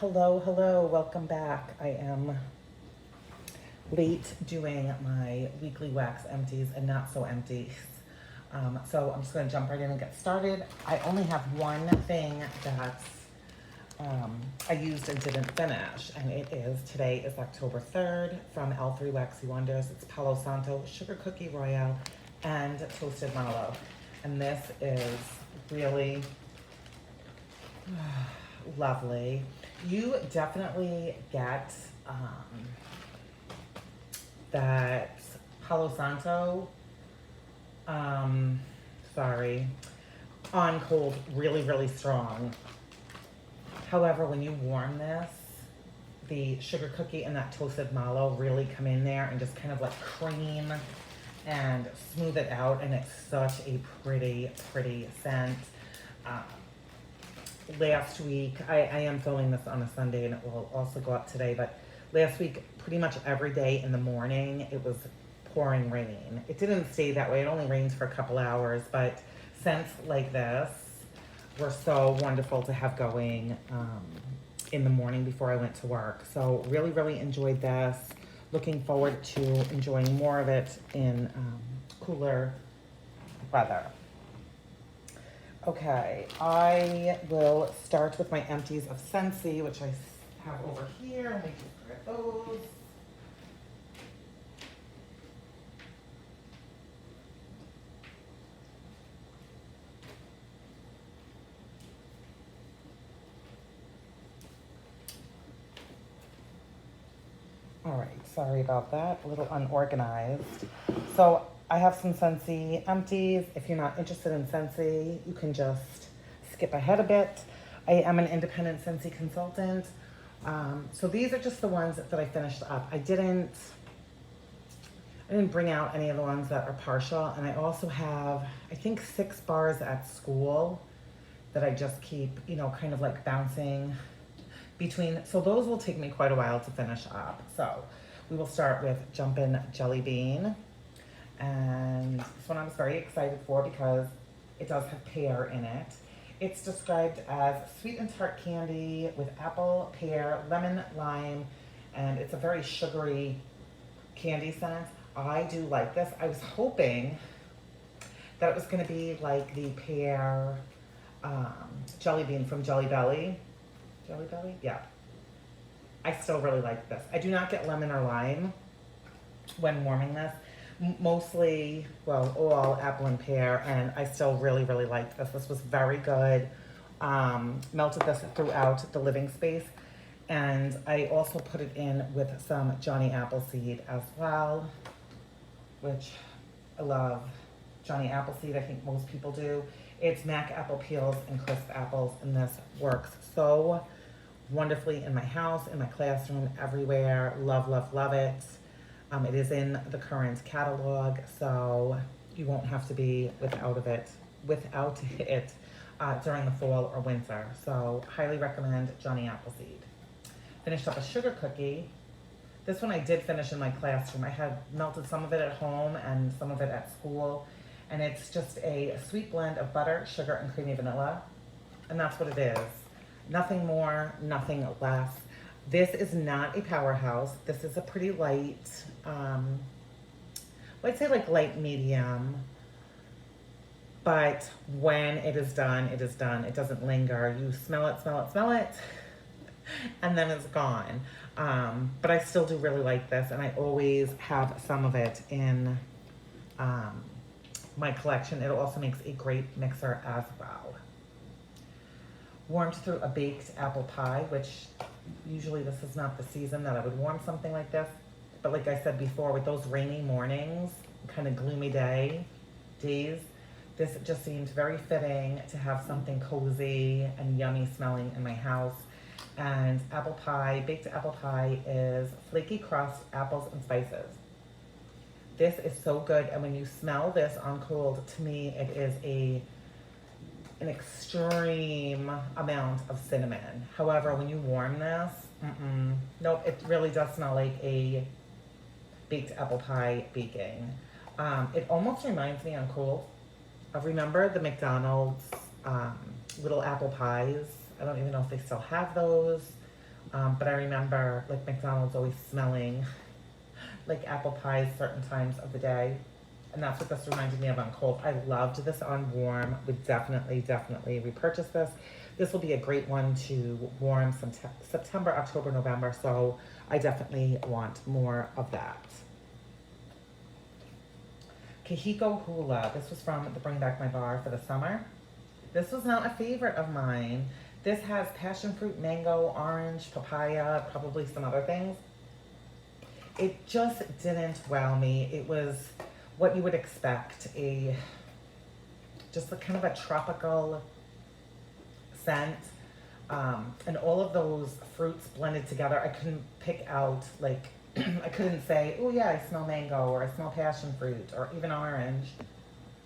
Hello, welcome back. I am late doing my weekly wax empties and not so empties. So I'm just gonna jump right in and get started. I only have one thing that I used and didn't finish, and today is October 3rd from L3 Waxy Wonders. It's Palo Santo Sugar Cookie Royale and Toasted Mallow. And this is really lovely. You definitely get that Palo Santo, on cold really strong. However, when you warm this, the sugar cookie and that toasted mallow really come in there and just kind of like cream and smooth it out, and it's such a pretty scent. Last week, I am filming this on a Sunday and it will also go up today, but last week, pretty much every day in the morning, it was pouring rain. It didn't stay that way. It only rains for a couple hours, but scents like this were so wonderful to have going in the morning before I went to work. So really enjoyed this. Looking forward to enjoying more of it in cooler weather. Okay, I will start with my empties of Scentsy, which I have over here. Let me just grab those. All right, sorry about that, a little unorganized. So I have some Scentsy empties. If you're not interested in Scentsy, you can just skip ahead a bit. I am an Independent Scentsy Consultant. So these are just the ones that I finished up. I didn't bring out any of the ones that are partial. And I also have, I think, 6 bars at school that I just keep, kind of like bouncing between. So those will take me quite a while to finish up. So we will start with Jumpin' Jelly Bean. And this one I was very excited for because it does have pear in it. It's described as sweet and tart candy with apple, pear, lemon, lime, and it's a very sugary candy scent. I do like this. I was hoping that it was going to be like the pear jelly bean from Jelly Belly. Jelly Belly? Yeah. I still really like this. I do not get lemon or lime when warming this. Mostly, well, all apple and pear, and I still really like this. This was very good. Melted this throughout the living space, and I also put it in with some Johnny Appleseed as well, which I love. Johnny Appleseed, I think most people do. It's Mac apple peels and crisp apples, and this works so wonderfully in my house, in my classroom, everywhere. Love it. It is in the current catalog, so you won't have to be without it during the fall or winter. So highly recommend Johnny Appleseed. Finished up a sugar cookie. This one I did finish in my classroom. I had melted some of it at home and some of it at school. And it's just a sweet blend of butter, sugar, and creamy vanilla. And that's what it is. Nothing more, nothing less. This is not a powerhouse. This is a pretty light, I'd say like light medium. But when it is done, it is done. It doesn't linger. You smell it, and then it's gone. But I still do really like this, and I always have some of it in my collection. It also makes a great mixer as well. Warmed through a baked apple pie, which usually this is not the season that I would warm something like this. But like I said before, with those rainy mornings, kind of gloomy days, this just seemed very fitting to have something cozy and yummy smelling in my house. And apple pie, baked apple pie is flaky crust, apples, and spices. This is so good, and when you smell this on cold, to me it is an extreme amount of cinnamon. However, when you warm this, nope, it really does smell like a baked apple pie baking. It almost reminds me on cold of, remember the McDonald's little apple pies? I don't even know if they still have those. But I remember like McDonald's always smelling like apple pies certain times of the day. And that's what this reminded me of on cold. I loved this on warm. Would definitely repurchase this. This will be a great one to warm some September, October, November. So I definitely want more of that. Kahiko Hula. This was from the Bring Back My Bar for the summer. This was not a favorite of mine. This has passion fruit, mango, orange, papaya, probably some other things. It just didn't wow me. It was what you would expect, just a kind of a tropical scent. And all of those fruits blended together. I couldn't pick out, like, I couldn't say, oh yeah, I smell mango, or I smell passion fruit, or even orange.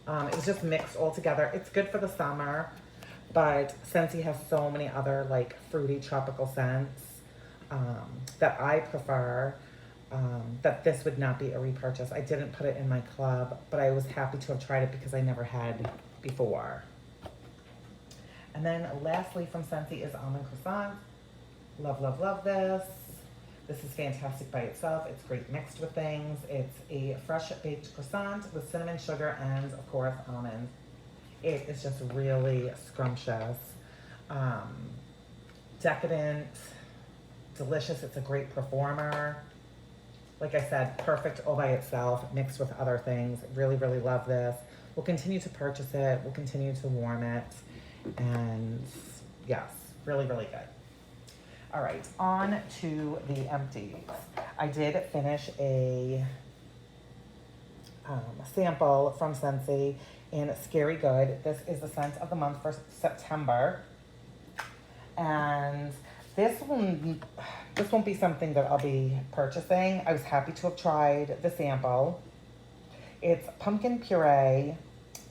It was just mixed all together. It's good for the summer, but Scentsy has so many other like fruity tropical scents that I prefer, that this would not be a repurchase. I didn't put it in my club, but I was happy to have tried it because I never had before. And then lastly from Scentsy is Almond Croissant. Love this. This is fantastic by itself. It's great mixed with things. It's a fresh baked croissant with cinnamon, sugar, and of course almonds. It is just really scrumptious, decadent, delicious. It's a great performer. Like I said, perfect all by itself, mixed with other things. Really love this. We'll continue to purchase it. We'll continue to warm it. And yes, really good. All right, on to the Empties. I did finish a sample from Scentsy in Scary Good. This is the scent of the month for September. And this won't be something that I'll be purchasing. I was happy to have tried the sample. It's pumpkin puree,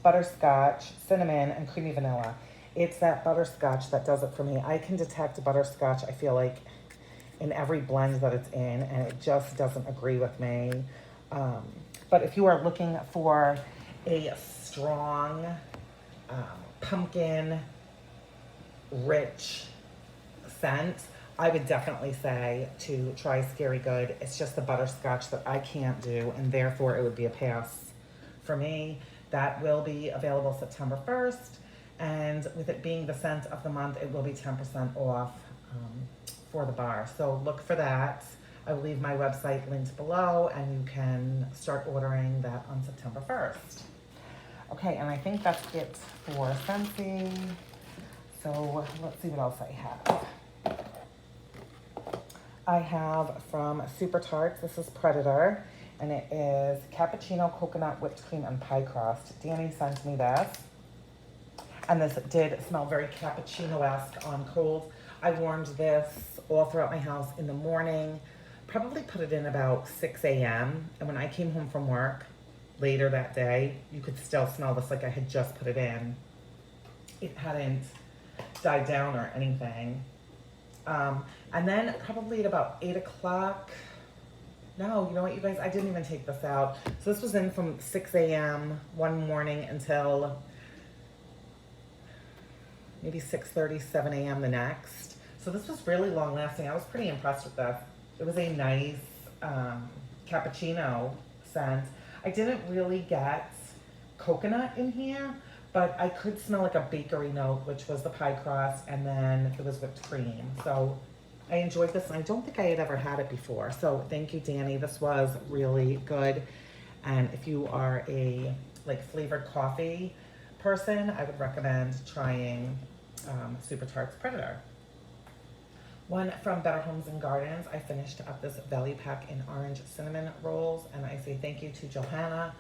butterscotch, cinnamon, and creamy vanilla. It's that butterscotch that does it for me. I can detect butterscotch, I feel like, in every blend that it's in, and it just doesn't agree with me. But if you are looking for a strong, pumpkin, rich scent, I would definitely say to try Scary Good. It's just the butterscotch that I can't do, and therefore it would be a pass for me. That will be available September 1st. And with it being the scent of the month, it will be 10% off for the bar. So look for that. I will leave my website linked below, and you can start ordering that on September 1st. Okay, and I think that's it for Scentsy. So let's see what else I have. I have from Super Tarts, this is Predator, and it is cappuccino, coconut, whipped cream, and pie crust. Danny sent me this. And this did smell very cappuccino-esque on cold. I warmed this all throughout my house in the morning, probably put it in about 6 a.m. And when I came home from work later that day, you could still smell this like I had just put it in. It hadn't died down or anything. And then probably at about 8 o'clock, no, you know what, you guys, I didn't even take this out. So this was in from 6 a.m. one morning until maybe 6:30, 7 a.m. the next. So this was really long lasting. I was pretty impressed with this. It was a nice cappuccino scent. I didn't really get coconut in here, but I could smell like a bakery note, which was the pie crust, and then it was whipped cream. So I enjoyed this, and I don't think I had ever had it before. So thank you, Danny. This was really good. And if you are a like flavored coffee person, I would recommend trying Super Tarts Predator. One from Better Homes and Gardens. I finished up this value pack in orange cinnamon rolls, and I say thank you to Johanna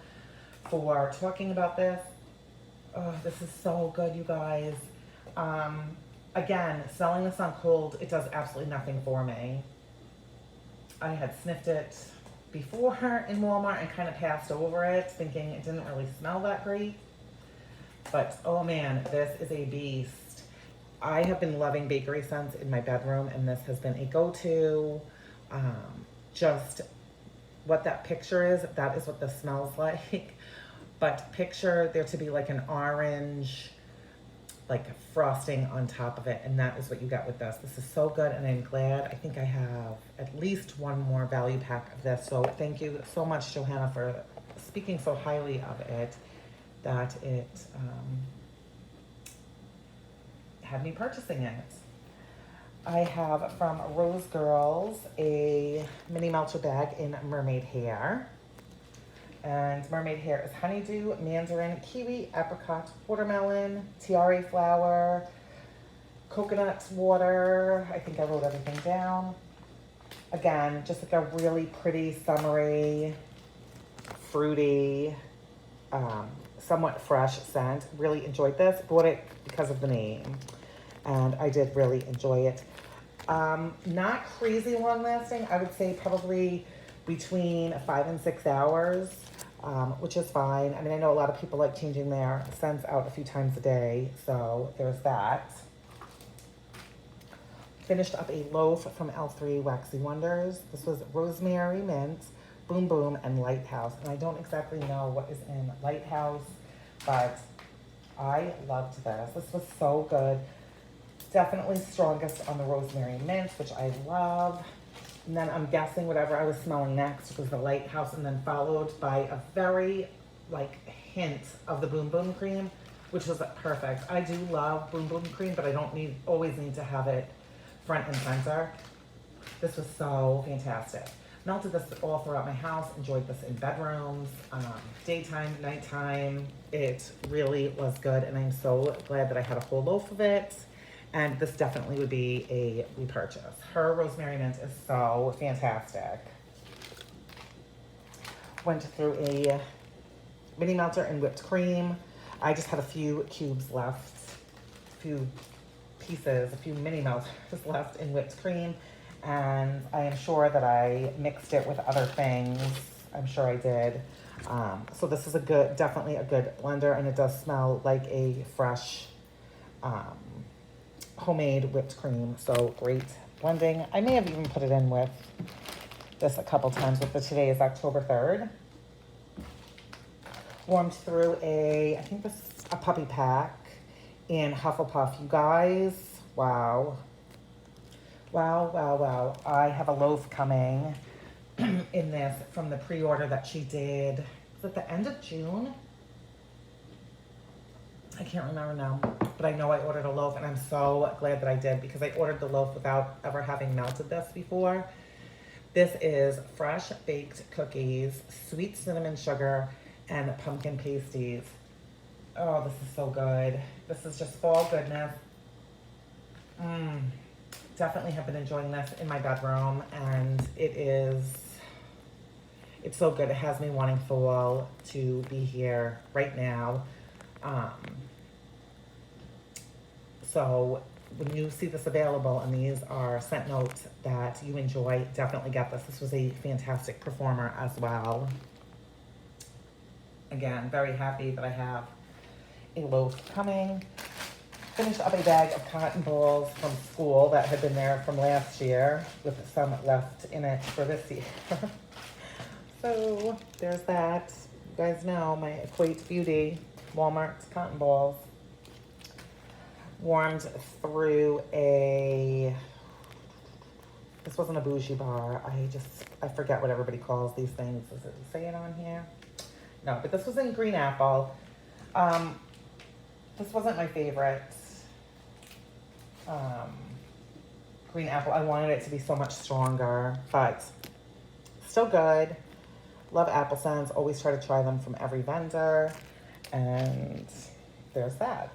for talking about this. Oh, this is so good, you guys. Again, selling this on cold, it does absolutely nothing for me. I had sniffed it before in Walmart and kind of passed over it, thinking it didn't really smell that great. But oh man, this is a beast. I have been loving bakery scents in my bedroom, and this has been a go-to. Just what that picture is, that is what this smells like. But picture there to be like an orange like frosting on top of it, and that is what you get with this. This is so good, and I'm glad. I think I have at least one more value pack of this. So thank you so much, Johanna, for speaking so highly of it, that it had me purchasing it. I have from Rose Girls a mini melter bag in mermaid hair. And mermaid hair is honeydew, mandarin, kiwi, apricot, watermelon, tiare flower, coconut water. I think I wrote everything down. Again, just like a really pretty, summery, fruity, somewhat fresh scent. Really enjoyed this. Bought it because of the name. And I did really enjoy it. Not crazy long lasting. I would say probably between 5 and 6 hours, which is fine. I mean, I know a lot of people like changing their scents out a few times a day, so there's that. Finished up a loaf from L3 Waxy Wonders. This was rosemary mint, boom boom, and lighthouse. And I don't exactly know what is in lighthouse, but I loved this. This was so good. Definitely strongest on the rosemary mint, which I love. And then I'm guessing whatever I was smelling next was the lighthouse, and then followed by a very like hint of the boom boom cream, which was perfect. I do love boom boom cream, but I don't always need to have it front and center. This was so fantastic. Melted this all throughout my house, enjoyed this in bedrooms, daytime, nighttime. It really was good, and I'm so glad that I had a whole loaf of it. And this definitely would be a repurchase. Her rosemary mint is so fantastic. Went through a mini melter and whipped cream. I just had a few cubes left, a few pieces, a few mini melters left in whipped cream. And I am sure that I mixed it with other things. I'm sure I did. So this is definitely a good blender, and it does smell like a fresh, homemade whipped cream. So great blending. I may have even put it in with this a couple times, but today is October 3rd. Warmed through I think this is a puppy pack in Hufflepuff. You guys, wow. Wow, wow, wow. I have a loaf coming in this from the pre-order that she did. Was it the end of June? I can't remember now, but I know I ordered a loaf, and I'm so glad that I did, because I ordered the loaf without ever having melted this before. This is fresh baked cookies, sweet cinnamon sugar, and pumpkin pasties. Oh, this is so good. This is just fall goodness. Definitely have been enjoying this in my bedroom, and it's so good. It has me wanting fall to be here right now. So when you see this available, and these are scent notes that you enjoy, definitely get this. This was a fantastic performer as well. Again, very happy that I have a loaf coming. Finished up a bag of cotton balls from school that had been there from last year, with some left in it for this year. So there's that. You guys know my Equate Beauty Walmart cotton balls. Warmed through this wasn't a bougie bar. I forget what everybody calls these things. Does it say it on here? No, but this was in green apple. This wasn't my favorite green apple. I wanted it to be so much stronger, but still good. Love apple scents. Always try to try them from every vendor. And there's that.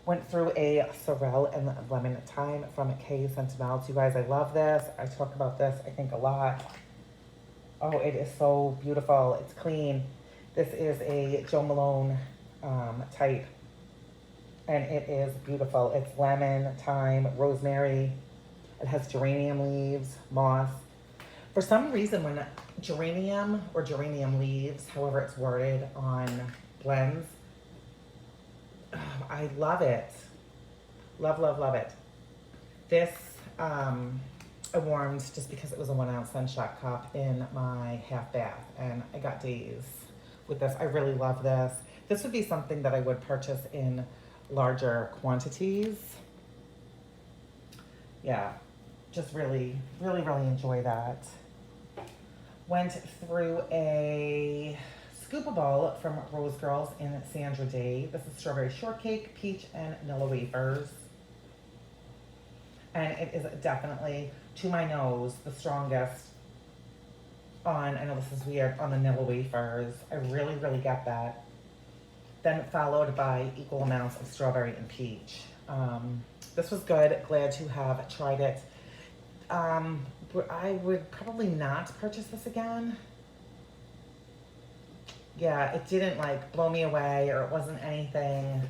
Went through a sorrel and lemon thyme from K Sentinels. You guys, I love this. I talk about this, I think, a lot. Oh, it is so beautiful. It's clean. This is a Jo Malone type, and it is beautiful. It's lemon, thyme, rosemary. It has geranium leaves, moss. For some reason, when geranium or geranium leaves, however it's worded on blends, I love it. Love, love, love it. This, I warmed just because it was a 1 ounce Sunshot cup in my half bath, and I got days with this. I really love this. This would be something that I would purchase in larger quantities. Yeah, just really, really, really enjoy that. Went through a scoopable from Rose Girls in Sandra Day. This is strawberry shortcake, peach, and vanilla wafers. And it is definitely, to my nose, the strongest on, I know this is weird, on the vanilla wafers. I really, really get that. Then followed by equal amounts of strawberry and peach. This was good. Glad to have tried it. I would probably not purchase this again. Yeah, it didn't like blow me away, or it wasn't anything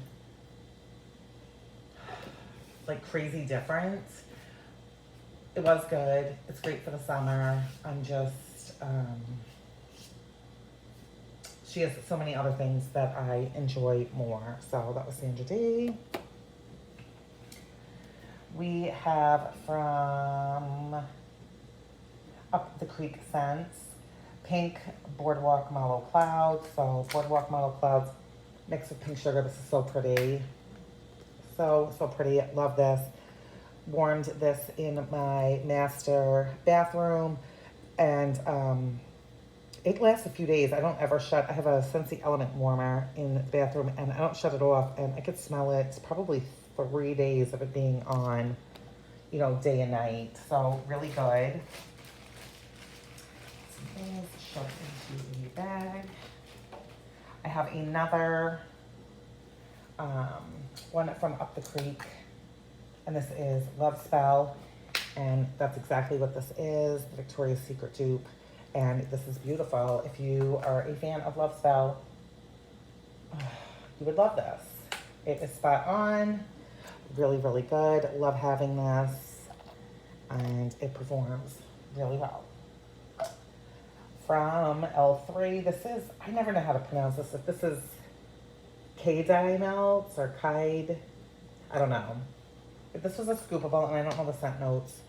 like crazy different. It was good. It's great for the summer. I'm just, she has so many other things that I enjoy more. So that was Sandra D. We have from Up the Creek Scents, Pink Boardwalk Mallow Clouds. So Boardwalk Mallow Clouds mixed with pink sugar. This is so pretty. So pretty. Love this. Warmed this in my master bathroom, and it lasts a few days. I don't ever shut. I have a Scentsy Element warmer in the bathroom, and I don't shut it off, and I could smell it. It's probably 3 days of it being on, you know, day and night. So really good. Some things shoved into a bag. I have another one from Up the Creek, and this is Love Spell, and that's exactly what this is, the Victoria's Secret dupe, and this is beautiful. If you are a fan of Love Spell, you would love this. It is spot on, really, really good. Love having this, and it performs really well. From L3, this is, I never know how to pronounce this. If this is K-Dye Melts or Kide, I don't know. This was a scoopable, and I don't know the scent notes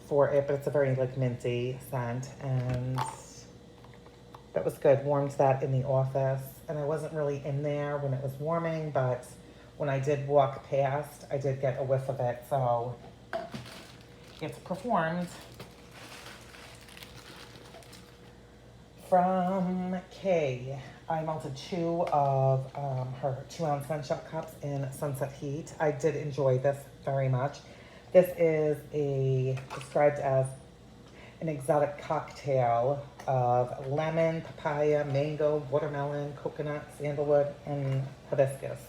for it, but it's a very like minty scent, and that was good. Warmed that in the office, and I wasn't really in there when it was warming, but when I did walk past, I did get a whiff of it, so it's performed. From Kay, I melted 2 of her 2-ounce Sunshot cups in Sunset Heat. I did enjoy this very much. This is described as an exotic cocktail of lemon, papaya, mango, watermelon, coconut, sandalwood, and hibiscus.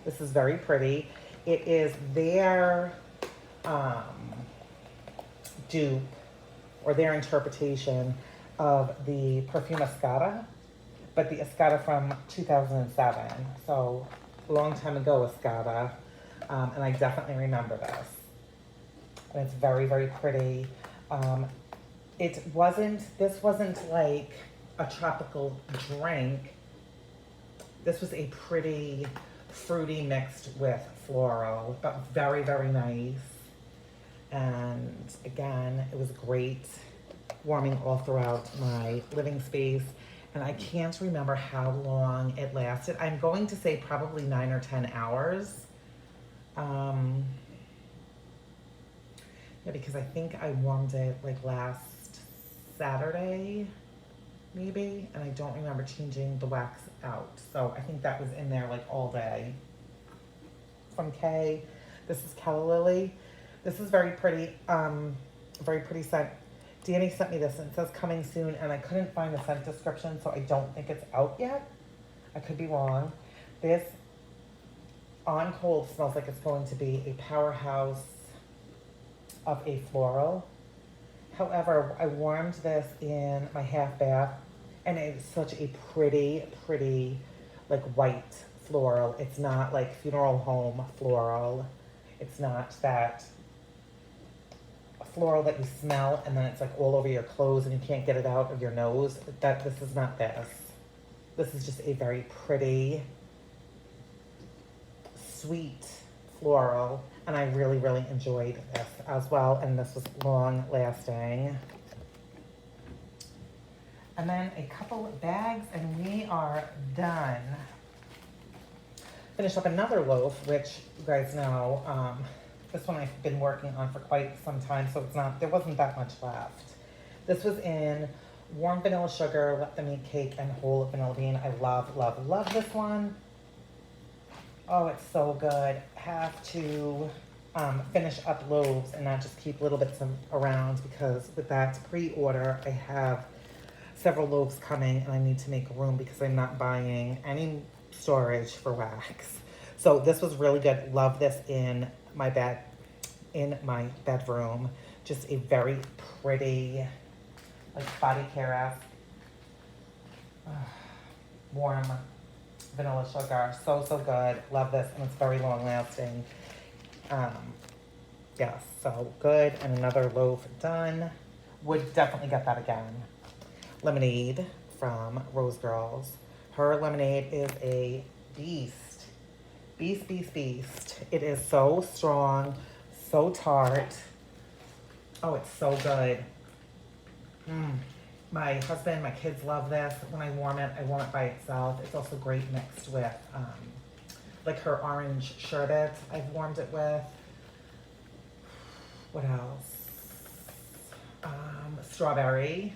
This is very pretty. It is their dupe, or their interpretation of the perfume Escada, but the Escada from 2007. So a long time ago Escada, and I definitely remember this. And it's very, very pretty. This wasn't like a tropical drink. This was a pretty fruity mixed with floral, but very, very nice. And again, it was great, warming all throughout my living space. And I can't remember how long it lasted. I'm going to say probably 9 or 10 hours. Yeah, because I think I warmed it like last Saturday, maybe, and I don't remember changing the wax out. So I think that was in there like all day. From Kay, this is Calla Lily. This is very pretty scent. Danny sent me this, and it says coming soon, and I couldn't find the scent description, so I don't think it's out yet. I could be wrong. This on cold smells like it's going to be a powerhouse of a floral. However, I warmed this in my half bath, and it's such a pretty, like white floral. It's not like funeral home floral. It's not that floral that you smell and then it's like all over your clothes and you can't get it out of your nose. This is not this. This is just a very pretty, sweet floral, and I really, really enjoyed this as well, and this was long lasting. And then a couple of bags and we are done. finish up another loaf, which you guys know, this one I've been working on for quite some time, so there wasn't that much left. This was in warm vanilla sugar, let them eat cake, and whole vanilla bean. I love, love, love this one. Oh, it's so good. Have to finish up loaves and not just keep little bits around, because with that pre-order, I have several loaves coming and I need to make room because I'm not buying any storage for wax. So this was really good. Love this in my bedroom. Just a very pretty, like, body care warm vanilla sugar. So good. Love this, and it's very long lasting. Yes, so good. And another loaf done. Would definitely get that again. Lemonade from Rose Girls. Her lemonade is a beast. Beast. It is so strong, so tart. Oh, it's so good. My husband, my kids love this. When I warm it by itself. It's also great mixed with like her orange sherbet I've warmed it with. What else? Strawberry,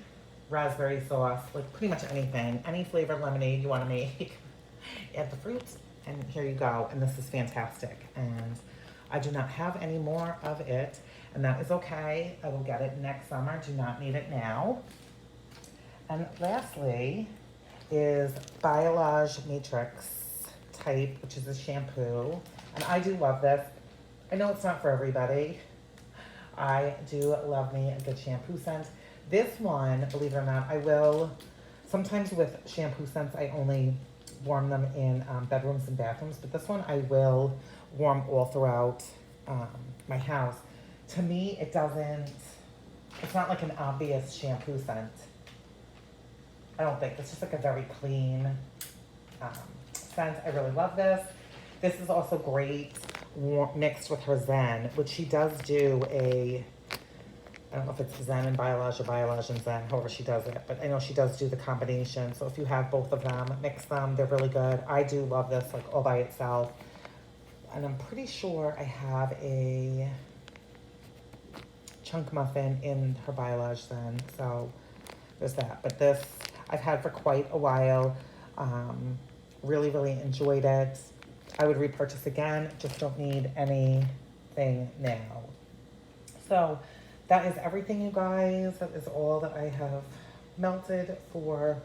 raspberry sauce, like pretty much anything. Any flavored lemonade you want to make. Add the fruits, and here you go. And this is fantastic. And I do not have any more of it, and that is okay. I will get it next summer. Do not need it now. And lastly is Biolage Matrix Type, which is a shampoo. And I do love this. I know it's not for everybody. I do love me a good shampoo scent. This one, believe it or not, I will, sometimes with shampoo scents, I only warm them in bedrooms and bathrooms, but this one I will warm all throughout my house. To me, it's not like an obvious shampoo scent. I don't think. It's just like a very clean scent. I really love this. This is also great mixed with her Zen, which she does do I don't know if it's Zen and Biolage or Biolage and Zen, however she does it, but I know she does do the combination. So if you have both of them, mix them. They're really good. I do love this, like, all by itself. And I'm pretty sure I have a chunk muffin in her Biolage Zen. So there's that. But this I've had for quite a while. Really, really enjoyed it. I would repurchase again. Just don't need anything now. So that is everything, you guys. That is all that I have melted for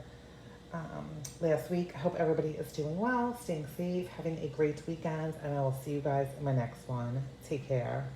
last week. I hope everybody is doing well, staying safe, having a great weekend, and I will see you guys in my next one. Take care.